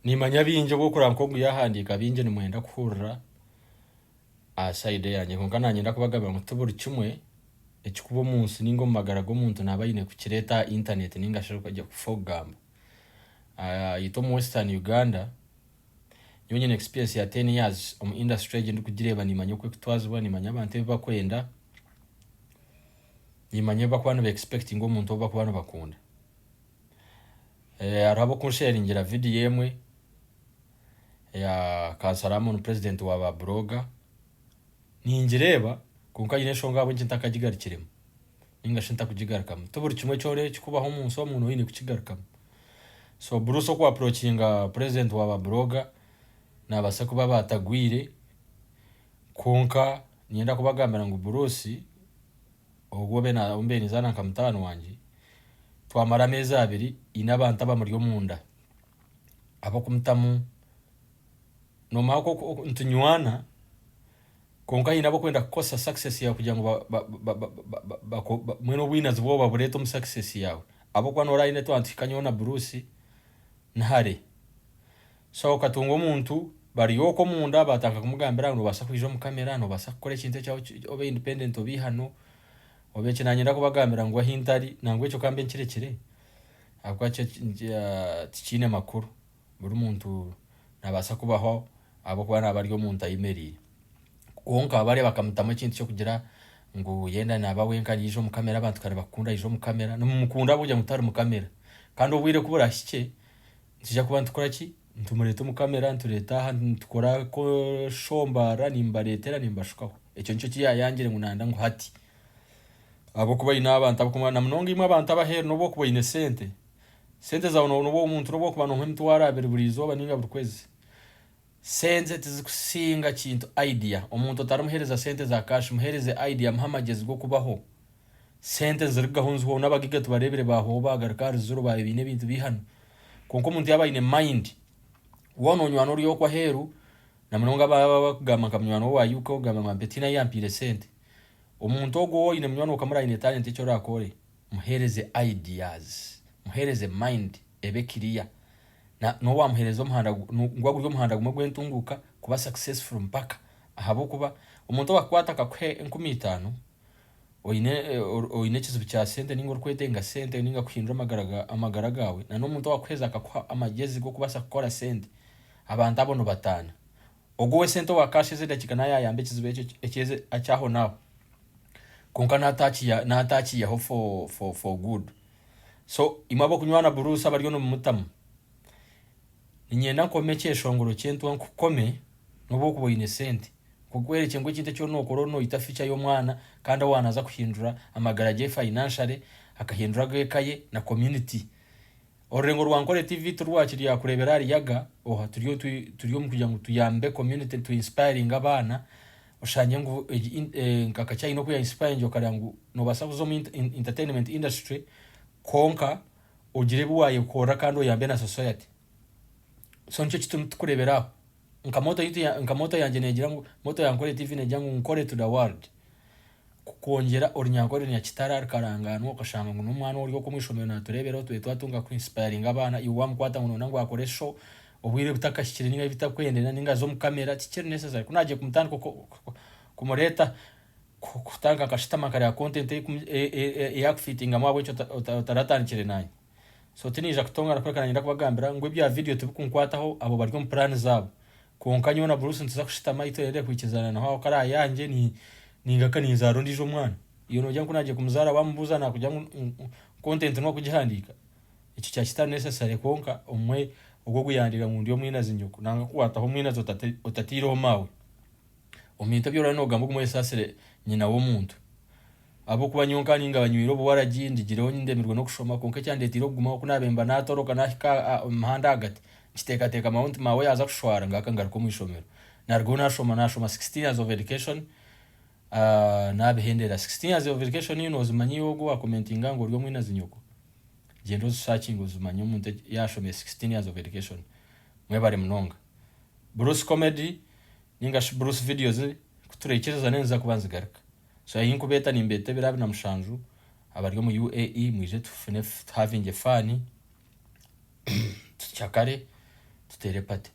nimanya binje bwo kuranga ko yahandika binje ni mwenda kuhurira aside yanjye konka nanye ndakubagaba ngo tuburi kimwe ekikubo munsi ningo magara go muntu nabayine ku kireta internet ninga shiruka kujya kufogamba yito mu Western Uganda nyonye experience ya 10 years mu industry je ndikugireba nimanya ko twazubwa nimanya abantu bakwenda nimanya bakwana be expecting ngo muntu bakwana bakunda arabo kunsharingira video yemwe ya Kasaramo no president wa ba blogger ninjireba kunka yine shonga abo ntakagigarikiremo ninga shinta kujigarikamo tuburi kimwe cyore kikubaho umunsi wa muntu wine kukigarikamo so Bruce ko approachinga president wa ba blogger nabasa kuba batagwire kunka nienda kubagambira ngo Bruce ubwo bena umbeni zana kamutano wanje twamara meza abiri inabantu abamuri yo munda abo kumutamu no mako ntunywana konka inabo kwenda kosa success yawe kugira ngo mweno winners bo babureto mu success yawe abo kwa nora ine twantikanye na Bruce ntare so katungo umuntu bari yoko munda bataka kumugambira ngo basa kwijo mu kamera no basa kukora ikintu cyawo obe independent obi hano obe kinanye ndakubagambira ngo ahintari nangwe cyo kambe nkirekire akwache tikine makuru buri muntu nabasa kubaho abo kwa nabari yo muntu ayimeri konka bare bakamutamo ikintu cyo kugira ngo yenda nabawenka yijo mu kamera abantu kare bakunda yijo mu kamera no mukunda bujya mutari mu kamera kandi ubwire kubura shike tija kuba ntukora ki ntumurete mu kamera ntureta aha ntukora ko shombara nimbaretera nimbashukaho icyo nicyo kiyayangire ngo nanda ngo hati abo kuba ina abantu abakuma na mnongi imwe abantu abahero no bo kuba ine sente zawo no bo umuntu no bo kuba no mtu warabere buri zoba ninga buri kwezi sente tizikusinga kintu idea umuntu taramuhereza sente za cash muhereze idea muhamagezi go kubaho sente zirigahunzwe n'abagiga tubarebere baho bagarukari zuru baye bine bintu bihano konko umuntu yaba ine mind wononywano uri yo kwa heru na mnonga bagama kamnywano wa yuko gama betina yampire sente umuntu ogo ine mnywano ukamura ine talent cyo rakore muhereze ideas muhereze mind ebekiriya na no wamuhereza umuhanda ngwagu yo muhanda gumwe gwentunguka kuba successful mpaka ahabo kuba umuntu wakwata kakwe 15 oine kizibu cya sente ningo rukwetenga sente ninga kuhindura amagara gawe na no muntu wakweza akakwa amagezi go kubasa gukora sente abantu abono batana ogwe sente wakashize dakikana yayambe kizibu ekeze acyaho nawe konka natachi ya for good so imabo kunywana Bruce abaryo no mutamu ninyenda komeke shongoro cyentu nkukome nubo kubo innocent kugwereke ngo kinte cyo no korono itaficha yo mwana kandi wanaza kuhindura amagaraje financially akahindura gwekaye na community orengo rwankore TV turwakiri yakurebera ari yaga oha turiyo mu kugira ngo tuyambe community to inspiring abana ushanye ngo ngakacha ino kuya inspire njo karangu no basabuzo mu entertainment industry konka ugire buwaye ukora kandi oyambe na society so nicyo tukurebera nkamoto yanjye negira ngo moto yankore TV negira ngo nkore to the world kukongera orinyankore nya kitara karangano ukashanga ngo n'umwana uri ko mwishomero naturebera twe twatunga ku inspiring abana iwa mkwata ngo nango akore show ubwire butakashikire ninga bitakwendena ninga zo mu kamera tikere necessary kunaje kumutana kumureta kutanga kashitama kare ya content yakufittinga mwabo cyo taratandikire naye so tinija kutonga nakwekana nyenda kubagambira ngo ibya video tubikunkwataho abo bari mu plan zabo konkanyona na Bruce ntuza kushitama iterere kwikizana naho kara yanje ningakaniza ndijo mwana iyo no jyangu naje kumuzara bamubuza na kujya content no kugihandika iki cya kitari necessary konka umwe ubwo guyandira mu ndiyo mwina zinyuko nanga kuwataho mwina zotatiro mawe uminta byo rano gambo kumwe sasere nyina wo muntu abo kuba nyonka ninga banywiro bo waragindi gireho nyindemirwe no kushoma konke cyande tiro guma ko nabemba natoroka nashika mahanda hagati kiteka mount mawe yaza kushwara ngaka ngaruko mwishomero nargo nashoma 16 years of education nabehendera 16 years of education you know zumanyiyo go wa commentinga ngo ryo mwina zinyuko gendo searching uzumanyo umuntu yashome 16 years of education mwebare mnonga Bruce comedy ninga Bruce videos kuturekereza neza kubanza garuka so yinkubeta nimbete birabe na mushanju abaryo mu UAE mwije tufune having fun cyakare tutere pate